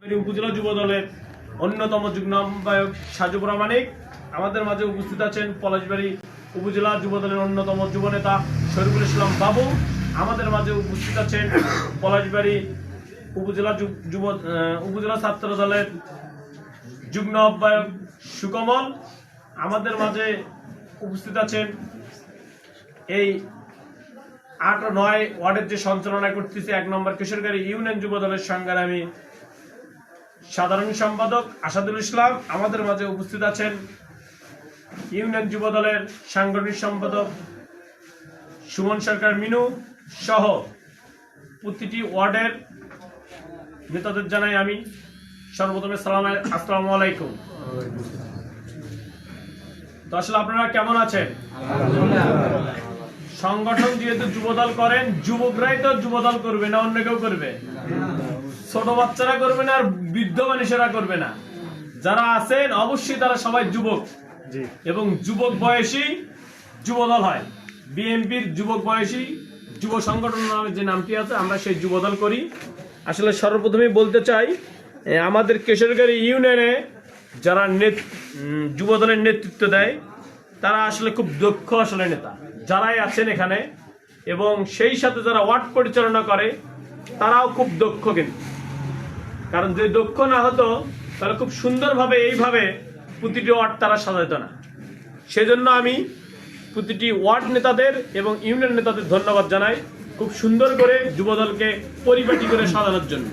উপজেলা যুব দলের অন্যতম যুগ্ম আহ্বায়ক সাজু প্রামাণিক আমাদের মাঝে উপস্থিত আছেন। পলাশবাড়ী উপজেলা যুব দলের অন্যতম যুব নেতা শরীফুল ইসলাম বাবু আমাদের মাঝে উপস্থিত আছেন। পলাশবাড়ী উপজেলা ছাত্র দলের যুগ্ম আহ্বায়ক সুকমল আমাদের মাঝে উপস্থিত আছেন। এই 8 ও 9 ওয়ার্ডের যে সঞ্চালনা করতেছে 1 নম্বর কিশোরগড় ইউনিয়ন যুব দলের সংগ্রামী সাধারণ সম্পাদক আসাদুল ইসলাম আমাদের মাঝে উপস্থিত আছেন। ইউনিয়ন যুব দলের সাংগঠনিক সম্পাদক সুমন সরকার মিনু সহ প্রতিটি ওয়ার্ডের নেতাদের জানাই আমি সর্বপ্রথমে আসসালামু আলাইকুম। তো আসলে আপনারা কেমন আছেন? সংগঠন যেহেতু যুবদল করেন, যুবকরাই তো যুবদল করবে না, অন্য কেউ করবে? ছোট বাচ্চারা করবে না, আর বৃদ্ধ মানুষেরা করবে না। যারা আছেন অবশ্যই তারা সবাই যুবক এবং যুবক বয়সী যুবদল হয়। বিএনপির যুবক বয়সী যুব সংগঠন নামে যে নামটি আছে, আমরা সেই যুবদল করি। আসলে সর্বপ্রথমেই বলতে চাই, আমাদের কিশোরগড় ইউনিয়নে যারা যুবদলের নেতৃত্ব দেয় তারা আসলে খুব দক্ষ আসলে নেতা যারাই আছেন এখানে, এবং সেই সাথে যারা ওয়ার্ড পরিচালনা করে তারাও খুব দক্ষ। কিন্তু কারণ যদি দক্ষ না হতো তাহলে খুব সুন্দরভাবে এইভাবে প্রতিটি ওয়ার্ড তারা সাজাইত না। সেজন্য আমি প্রতিটি ওয়ার্ড নেতাদের এবং ইউনিয়ন নেতাদের ধন্যবাদ জানাই খুব সুন্দর করে যুবদলকে পরিপাটি করে সাজানোর জন্য।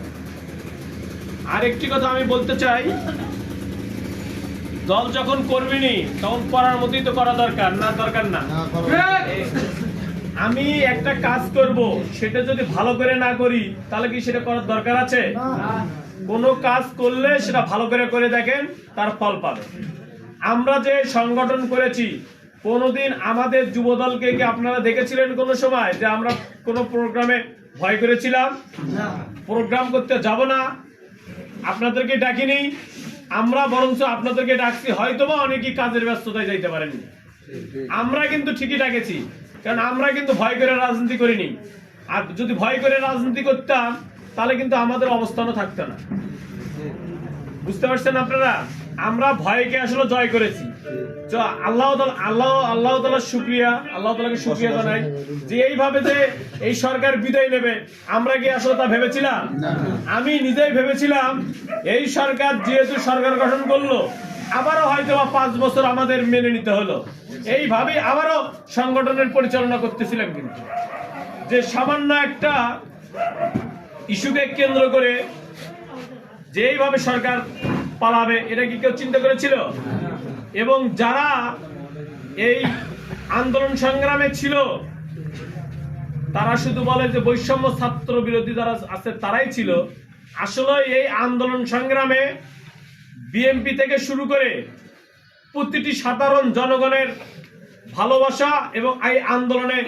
আর একটি কথা আমি বলতে চাই, দল যখন করবেনি তখন করার মতোই তো করা দরকার না? দরকার না? আমি একটা কাজ করব, সেটা যদি ভালো করে না করি তাহলে কি সেটা করার দরকার আছে? কোনো কাজ করলে সেটা ভালো করে দেখেন, তার ফল পাবে। আমরা যে সংগঠন করেছি, কোনোদিন আমাদের যুবদলকে কি আপনারা দেখেছিলেন কোনো সময় যে আমরা কোনো প্রোগ্রামে ভয় করেছিলাম? প্রোগ্রাম করতে যাব না, আপনাদেরকে ডাকিনি। আমরা বরঞ্চ আপনাদেরকে ডাকছি, হয়তোবা অনেকেই কাজের ব্যস্ততায় যাইতে পারেননি। আমরা কিন্তু ঠিকই ডাকেছি, কারণ আমরা কিন্তু ভয় করে রাজনীতি করিনি। আর যদি ভয় করে রাজনীতি করতাম তাহলে কিন্তু আমাদের অবস্থানও থাকতো না। বুঝতে পারছেন আপনারা? আমরা ভয়কে আসলে জয় করেছি। আল্লাহ তাআলার শুকরিয়া, আল্লাহ তাআলাকে শুকরিয়া জানাই যে এইভাবে যে এই সরকার বিদায় নেবে, আমরা কি আসলে তা ভেবেছিলাম? আমি নিজেই ভেবেছিলাম এই সরকার যেহেতু সরকার গঠন করলো, আবারও হয়তো 5 বছর আমাদের মেনে নিতে হলো। এইভাবে আবারও সংগঠনের পরিচালনা করতেছিলাম। কিন্তু যে সামান্য একটা ইস্যুকে কেন্দ্র করে যে এইভাবে সরকার পালাবে, এটা কি কেউ চিন্তা করেছিল? এবং যারা এই আন্দোলন সংগ্রামে ছিল তারা শুধু বলে যে বৈষম্য ছাত্র বিরোধী যারা আছে তারাই ছিল। আসলে এই আন্দোলন সংগ্রামে বিএনপি থেকে শুরু করে প্রতিটি সাধারণ জনগণের ভালোবাসা এবং এই আন্দোলনে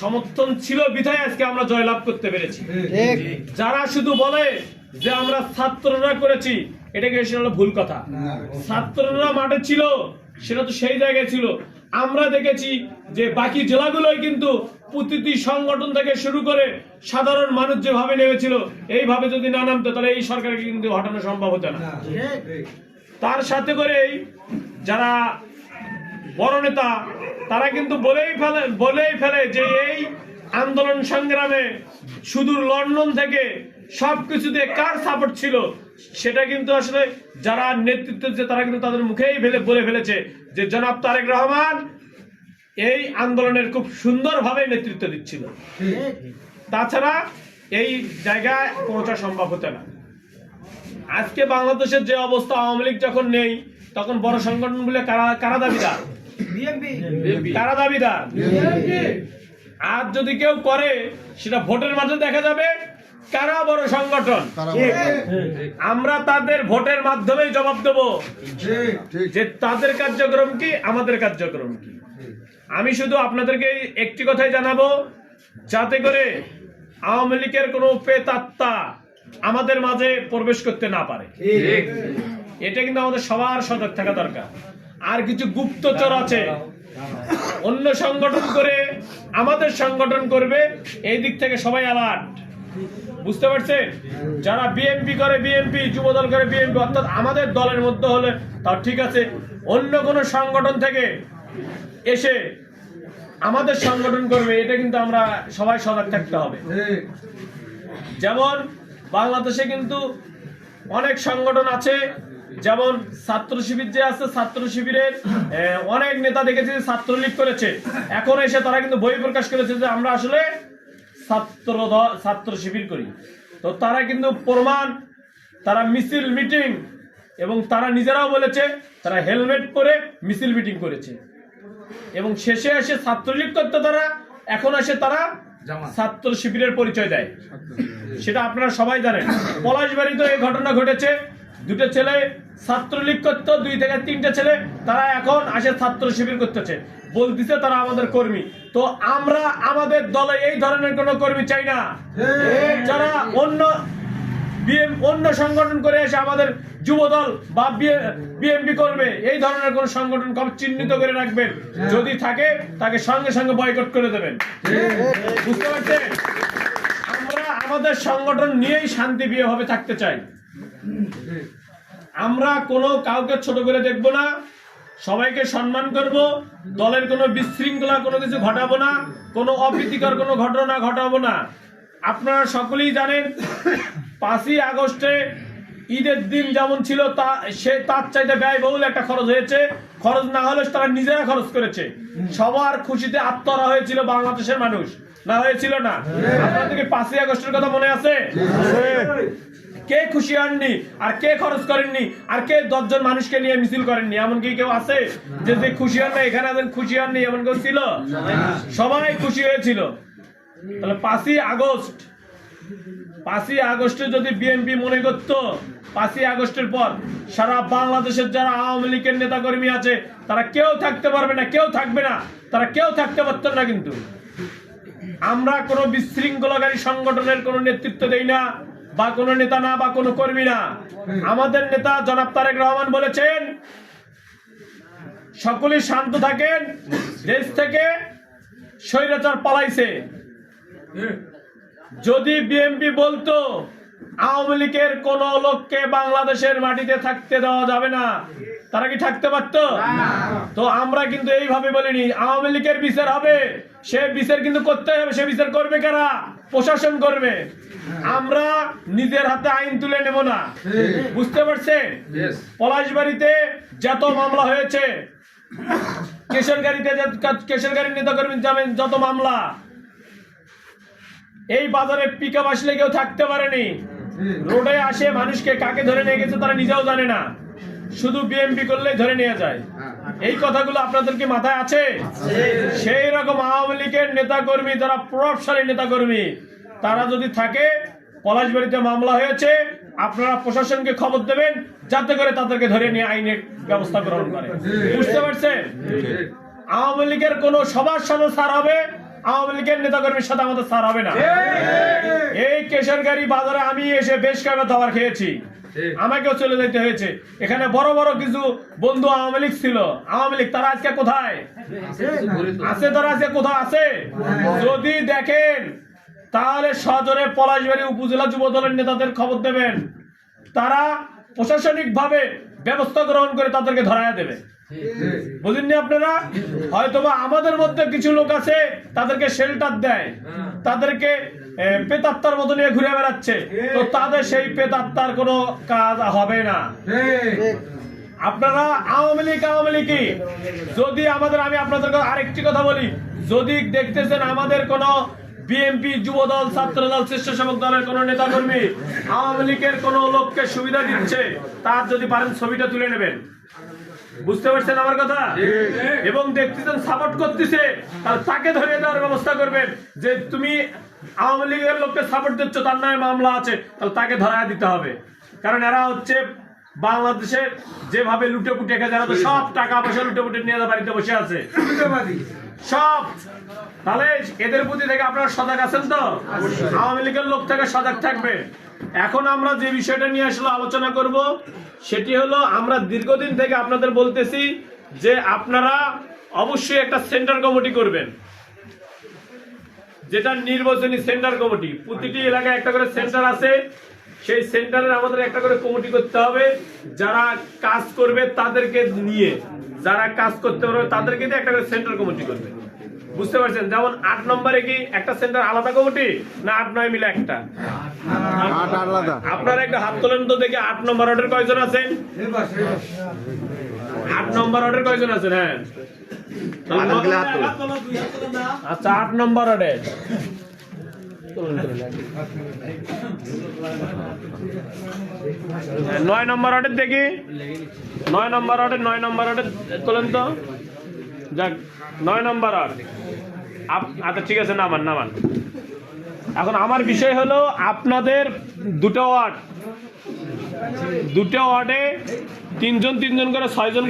সমর্থন ছিল, বিধায় আজকে আমরা জয়লাভ করতে পেরেছি। যারা শুধু বলে যে আমরা ছাত্ররা করেছি, এটাকে সেটা ভুল কথা। ছাত্ররা মাঠে ছিল, সেটা তো সেই জায়গায় ছিল। আমরা দেখেছি যে বাকি জেলাগুলোই কিন্তু প্রতিটি সংগঠন থেকে শুরু করে সাধারণ মানুষ যেভাবে নেমেছিল, এইভাবে যদি না নামতো তাহলে এই সরকারকে কিন্তু হটানো সম্ভব হতো না। তার সাথে করেই যারা বড় নেতা তারা কিন্তু বলেই ফেলে যে এই আন্দোলন সংগ্রামে সুদূর লন্ডন থেকে সবকিছুতে কার সাপোর্ট ছিল, সেটা কিন্তু আসলে যারা নেতৃত্ব দিচ্ছে তারা কিন্তু তাদের মুখেই বলে ফেলেছে যে জনাব তারেক রহমান এই আন্দোলনের খুব সুন্দরভাবে নেতৃত্ব দিচ্ছিল। তাছাড়া এই জায়গায় পৌঁছা সম্ভব হতো না। আজকে বাংলাদেশের যে অবস্থা, আওয়ামী লীগ যখন নেই তখন বড় সংগঠন বলে কারা দাবিদার? কারা দাবিদার? আর যদি কেউ করে সেটা ভোটের মাধ্যমে দেখা যাবে কারা বড় সংগঠন। আমরা তাদের ভোটের মাধ্যমে জবাব দেব যে তাদের কার্যক্রম কি, আমাদের কার্যক্রম কি। আমি শুধু আপনাদেরকে একটি কথাই জানাবো, যাতে করে আওয়ামী লীগের কোনো প্রেতাত্মা আমাদের মাঝে প্রবেশ করতে না পারে। এটা কিন্তু আমাদের সবার সজাগ থাকা দরকার। আর কিছু গুপ্তচর আছে, অন্য সংগঠন করে আমাদের সংগঠন করবে, এই দিক থেকে সবাই অ্যালার্ট। বুঝতে পারছেন? যারা বিএনপি করে বিএনপি, যুবদল করে বিএনপি, অর্থাৎ আমাদের দলের মধ্যে হলে তাও ঠিক আছে, অন্য কোনো সংগঠন থেকে এসে আমাদের সংগঠন করবে, এটা কিন্তু আমরা সবাই সজাগ থাকতে হবে। যেমন বাংলাদেশে কিন্তু অনেক সংগঠন আছে, যেমন ছাত্র শিবির যে আছে, ছাত্র শিবিরের অনেক নেতা দেখেছি ছাত্রলীগ করেছে, এখন এসে তারা কিন্তু বই প্রকাশ করেছে যে আমরা আসলে ছাত্র শিবির করি। তো তারা কিন্তু প্রমাণ, তারা মিছিল মিটিং, এবং তারা নিজেরাও বলেছে তারা হেলমেট পরে মিছিল মিটিং করেছে, এবং শেষে এসে ছাত্রলীগ করতে তারা এখন এসে তারা ছাত্র শিবিরের পরিচয় দেয়। সেটা আপনারা সবাই জানেন। পলাশবাড়িতে এই ঘটনা ঘটেছে, দুটো ছেলে ছাত্রলীগ করতো, 2 থেকে 3টে ছেলে, তারা এখন আসে ছাত্র শিবির করতেছে, বলতেছে তারা আমাদের কর্মী। তো আমরা আমাদের দলে এই ধরনের কোন কর্মী চাই না, যারা অন্য সংগঠন করে এসে আমাদের যুবদল বা বিএনপি করবে, এই ধরনের কোন সংগঠন কবে চিহ্নিত করে রাখবেন, যদি থাকে তাকে সঙ্গে সঙ্গে বয়কট করে দেবেন। বুঝতে পারছেন? আমরা আমাদের সংগঠন নিয়েই শান্তি বিয়ে থাকতে চাই। আমরা কোনো কাউকে ছোট করে দেখবো না, সবাইকে সম্মান করব, দলের কোনো বিশৃঙ্খলা কোনো কিছু ঘটাবো না, কোনো অপ্রীতিকর কোনো ঘটনা ঘটাবো না। আপনারা সকলেই জানেন 5ই আগস্টে ঈদের দিন যেমন ছিল তার চাইতে ব্যয়বহুল একটা খরচ হয়েছে। খরচ না হলে তারা নিজেরা খরচ করেছে। সবার খুশিতে আত্মহারা হয়েছিল বাংলাদেশের মানুষ, না হয়েছিল না? আপনাদের কি 5ই আগস্টের কথা মনে আছে? কে খুশি হননি, আর কে খরচ করেননি, আর কে 10 জন মানুষকে নিয়ে মিছিল করেননি? এমন কি কেউ আছে যে খুশি হন না? এখানে খুশি হননি এমন কেউ ছিল? সবাই খুশি হয়েছিল। তাহলে 5ই আগস্টে যদি বিএনপি মনে করত 5ই আগস্টের পর সারা বাংলাদেশের যারা আওয়ামী লীগের নেতা কর্মী আছে তারা কেউ থাকতে পারবে না, কেউ থাকবে না, তারা কেউ থাকতে পারতেন না। কিন্তু আমরা কোনো বিশৃঙ্খলাকারী সংগঠনের কোনো নেতৃত্ব দেই না, বা কোনো নেতা না, বা কোনো কর্মী না। আমাদের নেতা জনাব তারেক রহমান বলেছেন সকলেই শান্ত থাকেন, দেশ থেকে স্বৈরাচার পালাইছে। যদি বিএনপি বলতো আওয়ামী লীগের কোন লোককে বাংলাদেশের মাটিতে থাকতে দেওয়া যাবে না, তারা কি থাকতে পারতো? তো আমরা কিন্তু এইভাবে বলিনি আওয়ামী লীগের বিচার হবে, সে বিচার কিন্তু করতে হবে। সে বিচার করবে কারা? প্রশাসন করবে। আমরা নিজের হাতে আইন তুলে নেব না। বুঝতে পারছেন? পলাশবাড়িতে যত মামলা হয়েছে, কেশরগাড়ির নেতা কর্মী যাবেন যত মামলা, এই বাজারে পিকআপ আসলে কেউ থাকতে পারেনি। রোডে আসে মানুষকে কাকে ধরে নিয়ে গেছে তারা নিজেও জানে না, শুধু বিএনপি করলেই ধরে নিয়ে যায়। এই কথাগুলো আপনাদের কি মাথায় আছে? সেই রকম আওয়ামী লীগের নেতা কর্মী, যারা প্রভাবশালী নেতা কর্মী, তারা যদি থাকে, পলাশবাড়িতে মামলা হয়েছে, আপনারা প্রশাসনকে খবর দেবেন যাতে করে তাদেরকে ধরে নিয়ে আইনের ব্যবস্থা গ্রহণ করে। বুঝতে পারছেন? আওয়ামী লীগের কোন সবার সাথে ছাড় হবে, আওয়ামী লীগের নেতা কর্মীর সাথে আমাদের ছাড় হবে না। এই কেশরগাড়ি বাজারে আমি এসে বেশ কয়েকবার দাবার খেয়েছি, আমাকেও চলে যেতে হয়েছে। এখানে বড় বড় কিছু বন্ধু আওয়ামী লীগ ছিল, আওয়ামী লীগ, তারা আজকে কোথায় আছে? তারা আজকে কোথায় আছে? যদি দেখেন তাহলে সজোরে পলাশবাড়ি উপজেলা যুব দলের নেতাদের খবর দেবেন, তারা প্রশাসনিক ভাবে ব্যবস্থা গ্রহণ করে তাদেরকে ধরায়া দেবে। বুঝেননি আপনারা? হয়তোবা আমাদের মধ্যে কিছু লোক আছে তাদেরকে শেল্টার দেয়, তাদেরকে পেতাত্তার মতো নিয়ে ঘুরে বেড়াচ্ছে, তো তাদের সেই পেতাত্তার কোনো কাজ হবে না। আপনারা আওয়ামী লীগ যদি আমাদের, আমি আপনাদের আরেকটি কথা বলি, যদি দেখতেছেন আমাদের কোন বিএনপি, যুবদল, ছাত্রদল, স্বেচ্ছাসেবক দলের কোন নেতা কর্মী আওয়ামী লীগের কোন লোককে সুবিধা দিচ্ছে, তার যদি পারেন ছবিটা তুলে নেবেন। বুঝতে পারছেন আমার কথা? এবং দেখতেছেন সাপোর্ট করতেছে, তাহলে তাকে ধরিয়ে দেওয়ার ব্যবস্থা করবেন। যে তুমি আওয়ামী লীগের লোককে সাপোর্ট দিচ্ছ, তার নামে মামলা আছে, তাহলে তাকে ধরায় দিতে হবে। কারণ এরা হচ্ছে বাংলাদেশের যেভাবে লুটে পুটে খেয়ে, যারা তো সব টাকা পয়সা লুটে পুটে নিয়ে বাড়িতে বসে আছে সব, তাহলে এদের প্রতি থেকে আপনারা সজাগ আছেন তো? আওয়ামী লীগের লোক থেকে সজাগ থাকবে। এখন আমরা যে বিষয়টা নিয়ে আসলে আলোচনা করব, সেটি হলো আমরা দীর্ঘদিন থেকে আপনাদের বলতেছি যে আপনারা অবশ্যই একটা সেন্টার কমিটি করবেন। যেটা নির্বাচনী সেন্টার কমিটি, প্রতিটি এলাকায় একটা করে সেন্টার আছে, সেই সেন্টারের আমাদের একটা করে কমিটি করতে হবে, যারা কাজ করবে তাদেরকে নিয়ে, যারা কাজ করতে পারবে তাদেরকে দিয়ে একটা করে সেন্টার কমিটি করবে। বুঝতে পারছেন? যেমন 8 নম্বরে কি একটা সেন্টার আলাদা কমিটি, না 8-9 মিলে একটা? আপনারা একটা হাত তোলেন তো দেখি, 8 নম্বর ওয়ার্ডের কয়জন আছেন? 8 নম্বর ওয়ার্ডের কয়জন আছেন? হ্যাঁ, আচ্ছা, 8 নম্বর ওয়ার্ডে 9 নম্বর ওয়ার্ডের দেখি, 9 নম্বর ওয়ার্ডে তোলেন তো। যাক, 9 নম্বর ওয়ার্ড। আচ্ছা ঠিক আছে, নামান। এখন আমার বিষয় হলো, আপনাদের দুটো ওয়ার্ডে 3 জন করে 6 জন